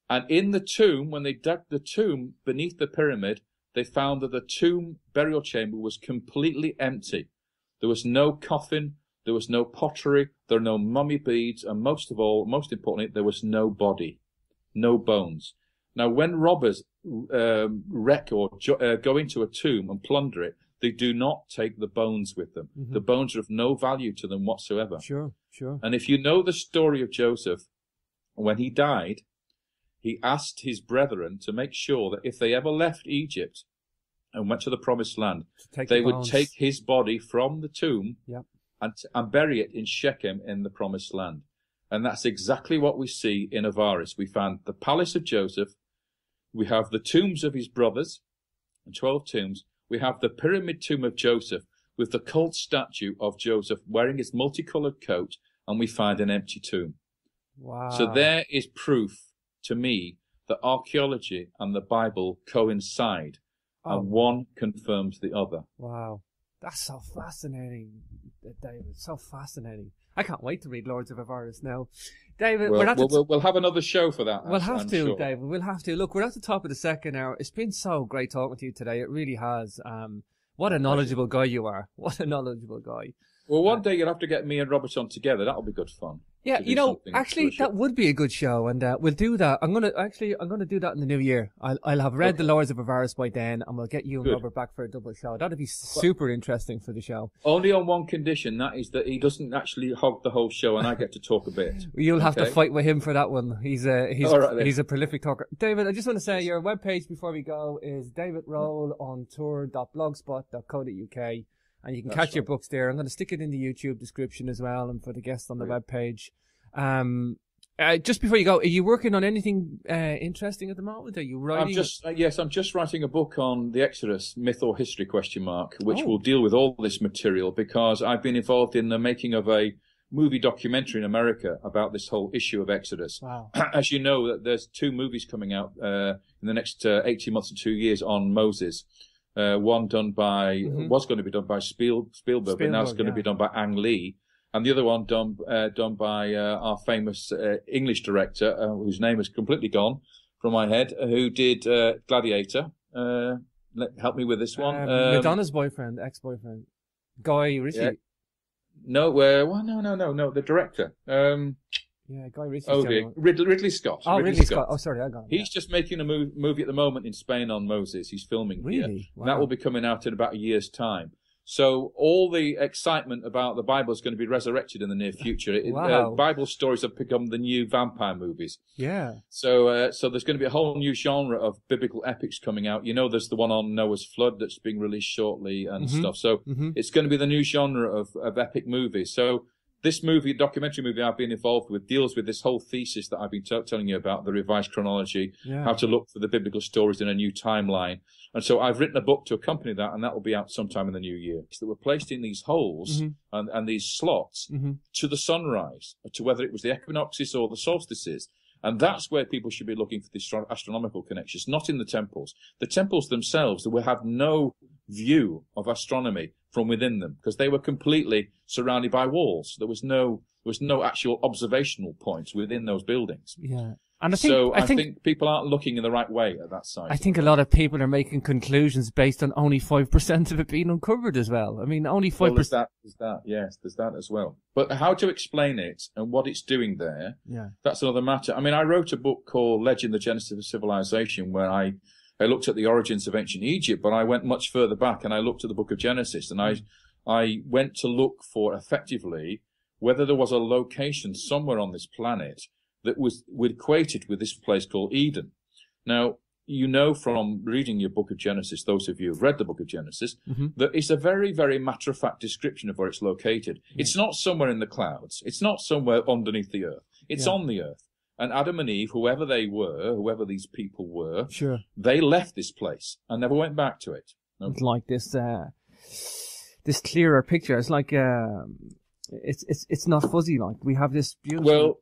And in the tomb, when they dug the tomb beneath the pyramid, they found that the tomb burial chamber was completely empty. There was no coffin, there was no pottery, there were no mummy beads, and most of all, most importantly, there was no body, no bones. Now, when robbers wreck or go into a tomb and plunder it, they do not take the bones with them. The bones are of no value to them whatsoever. Sure. And if you know the story of Joseph, when he died, he asked his brethren to make sure that if they ever left Egypt and went to the promised land, they would take his body from the tomb and bury it in Shechem in the promised land. And that's exactly what we see in Avaris. We found the palace of Joseph. We have the tombs of his brothers, and 12 tombs. We have the pyramid tomb of Joseph with the cult statue of Joseph wearing his multicolored coat, and we find an empty tomb. Wow. So there is proof to me that archaeology and the Bible coincide, and one confirms the other. Wow. That's so fascinating, David. So fascinating. I can't wait to read Lords of Avaris now. David, we'll have another show for that. We'll have to, David. We'll have to. Look, we're at the top of the second hour. It's been so great talking to you today. It really has. What a knowledgeable guy you are. What a knowledgeable guy. Well, one day you'll have to get me and Robert on together. That'll be good fun. Yeah, you know, actually, that would be a good show, and we'll do that. I'm gonna do that in the new year. I'll have read the Lords of Avaris by then, and we'll get you and Robert back for a double show. That'd be super interesting for the show. Only on one condition, that is that he doesn't actually hog the whole show, and I get to talk a bit. You'll have to fight with him for that one. He's a prolific talker. David, I just want to say your webpage before we go is davidrohlonttour.blogspot.co.uk. And you can catch your books there. I'm going to stick it in the YouTube description as well, and for the guests on the webpage. Just before you go, are you working on anything interesting at the moment? Are you writing? I'm just writing a book on the Exodus, myth or history, which will deal with all this material, because I've been involved in the making of a movie documentary in America about this whole issue of Exodus. Wow. As you know, that there's 2 movies coming out in the next 18 months to 2 years on Moses. One done by was going to be done by Spielberg, but now it's going to be done by Ang Lee, and the other one done by our famous English director, whose name has completely gone from my head, who did Gladiator. Help me with this one. Madonna's boyfriend, ex-boyfriend, Guy Ritchie. Yeah. No, no, the director. Guy Ritchie. Oh, dear. Ridley Scott. Oh, Ridley Scott. Oh, sorry, I got it. He's just making a movie at the moment in Spain on Moses. He's filming here. Wow. That will be coming out in about a year's time. So all the excitement about the Bible is going to be resurrected in the near future. Wow. Bible stories have become the new vampire movies. Yeah. So there's going to be a whole new genre of biblical epics coming out. You know, there's the one on Noah's flood that's being released shortly and stuff. So it's going to be the new genre of epic movies. So this documentary movie I've been involved with, deals with this whole thesis that I've been telling you about, the revised chronology, how to look for the biblical stories in a new timeline. And so I've written a book to accompany that, and that will be out sometime in the new year. That were placed in these holes and these slots to the sunrise, to whether it was the equinoxes or the solstices. And that's where people should be looking for the astronomical connections, not in the temples. The temples themselves will have no view of astronomy from within them, because they were completely surrounded by walls. There was no actual observational points within those buildings. Yeah. And I think people aren't looking in the right way at that site. I think a lot of people are making conclusions based on only 5% of it being uncovered as well. I mean, only 5%. Well, there's that. Yes, there's that as well. But how to explain it and what it's doing there, that's another matter. I mean, I wrote a book called Legend, the Genesis of Civilization, where I looked at the origins of ancient Egypt, but I went much further back and I looked at the book of Genesis, and I went to look for, effectively, whether there was a location somewhere on this planet that was equated with this place called Eden. Now, you know from reading your book of Genesis, those of you who've read the book of Genesis, that it's a very, very matter-of-fact description of where it's located. It's not somewhere in the clouds. It's not somewhere underneath the earth. It's on the earth. And Adam and Eve, whoever these people were, they left this place and never went back to it. Okay. It's like this clearer picture. It's like it's not fuzzy. Like we have this beautiful. Well,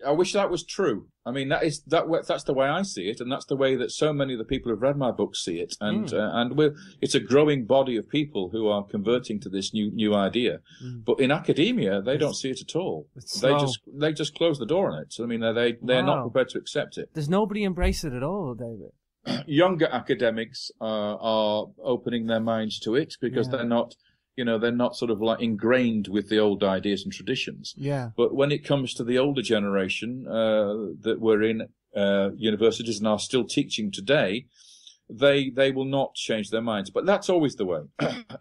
I wish that was true. I mean, that's the way I see it, and that's the way that so many of the people who've read my book see it. And it's a growing body of people who are converting to this new idea. But in academia, they don't see it at all. They just close the door on it. So, I mean, they're not prepared to accept it. There's nobody embrace it at all, David. Younger academics are opening their minds to it because they're not. They're not sort of like ingrained with the old ideas and traditions. Yeah. But when it comes to the older generation that were in universities and are still teaching today, they will not change their minds. But that's always the way.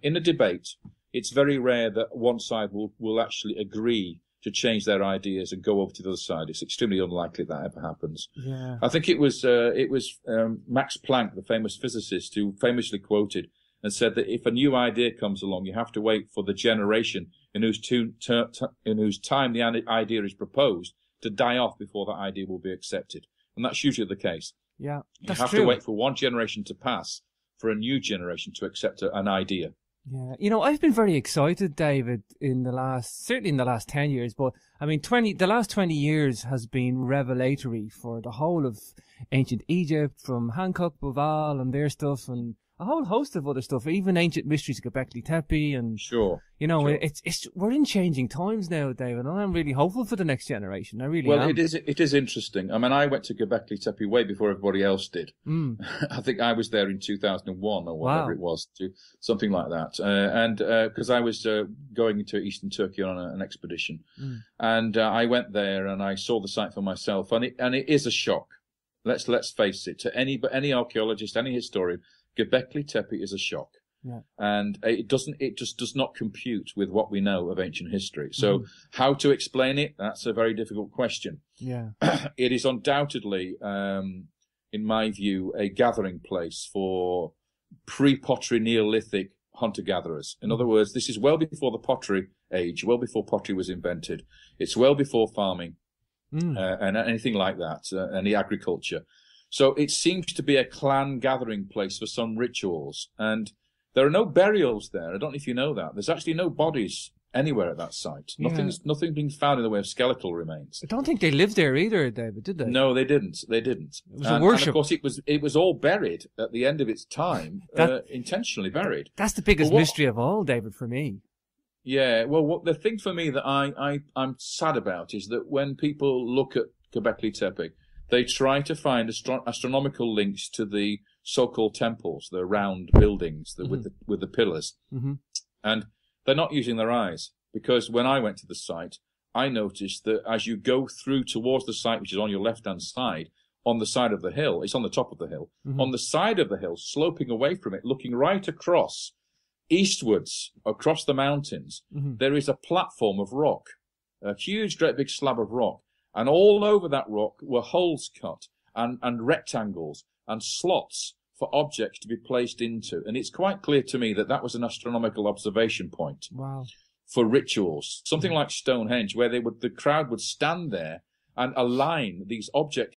In a debate, it's very rare that one side will actually agree to change their ideas and go over to the other side. It's extremely unlikely that ever happens. Yeah. I think it was Max Planck, the famous physicist, who famously quoted and said that if a new idea comes along, you have to wait for the generation in whose time the idea is proposed to die off before that idea will be accepted. And that's usually the case. Yeah, that's true. You have to wait for one generation to pass for a new generation to accept an idea. Yeah, I've been very excited, David, certainly in the last 10 years, but I mean, the last 20 years has been revelatory for the whole of ancient Egypt, from Hancock, Boval and their stuff, and a whole host of other stuff, even ancient mysteries of Göbekli Tepe, and we're in changing times now, David. And I'm really hopeful for the next generation. I really am. Well, it is interesting. I mean, I went to Göbekli Tepe way before everybody else did. I think I was there in 2001 or whatever it was, something like that. And because I was going into Eastern Turkey on an expedition, and I went there and I saw the site for myself, and it is a shock. Let's face it. To any archaeologist, any historian, Göbekli Tepe is a shock, and it just does not compute with what we know of ancient history. So, how to explain it? That's a very difficult question. Yeah, it is undoubtedly, in my view, a gathering place for pre-pottery Neolithic hunter-gatherers. In other words, this is well before the pottery age, well before pottery was invented. It's well before farming and anything like that, any agriculture. So it seems to be a clan gathering place for some rituals. And there are no burials there. I don't know if you know that. There's actually no bodies anywhere at that site. Yeah. Nothing being found in the way of skeletal remains. I don't think they lived there either, David, did they? No, they didn't. They didn't. It was a worship. And of course, it was all buried at the end of its time, intentionally buried. That's the biggest mystery of all, David, for me. Yeah. Well, the thing for me that I'm sad about is that when people look at Göbekli Tepe, they try to find astronomical links to the so-called temples, the round buildings with the pillars, and they're not using their eyes, because when I went to the site, I noticed that as you go through towards the site, which is on your left-hand side, on the side of the hill, it's on the top of the hill, on the side of the hill, sloping away from it, looking right across, eastwards, across the mountains, there is a platform of rock, a huge, great big slab of rock, and all over that rock were holes cut and rectangles and slots for objects to be placed into. And it's quite clear to me that that was an astronomical observation point. Wow. For rituals, something like Stonehenge, where the crowd would stand there and align these objects.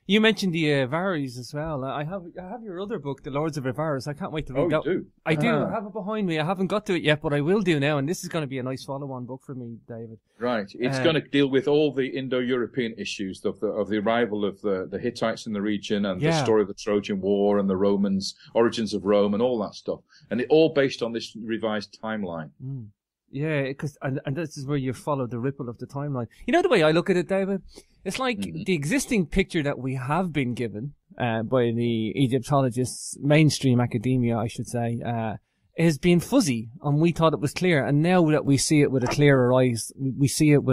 You mentioned the Avaris as well. I have your other book, The Lords of Avaris. I can't wait to read that. Oh, you do? I do. I have it behind me. I haven't got to it yet, but I will do now. And this is going to be a nice follow-on book for me, David. Right. It's going to deal with all the Indo-European issues of the arrival of the Hittites in the region, and the story of the Trojan War and the Romans, origins of Rome, and all that stuff. And it all based on this revised timeline. Yeah, and this is where you follow the ripple of the timeline. You know the way I look at it, David? It's like the existing picture that we have been given by the Egyptologists, mainstream academia, I should say, has been fuzzy, and we thought it was clear. And now that we see it with a clearer eyes, we see it with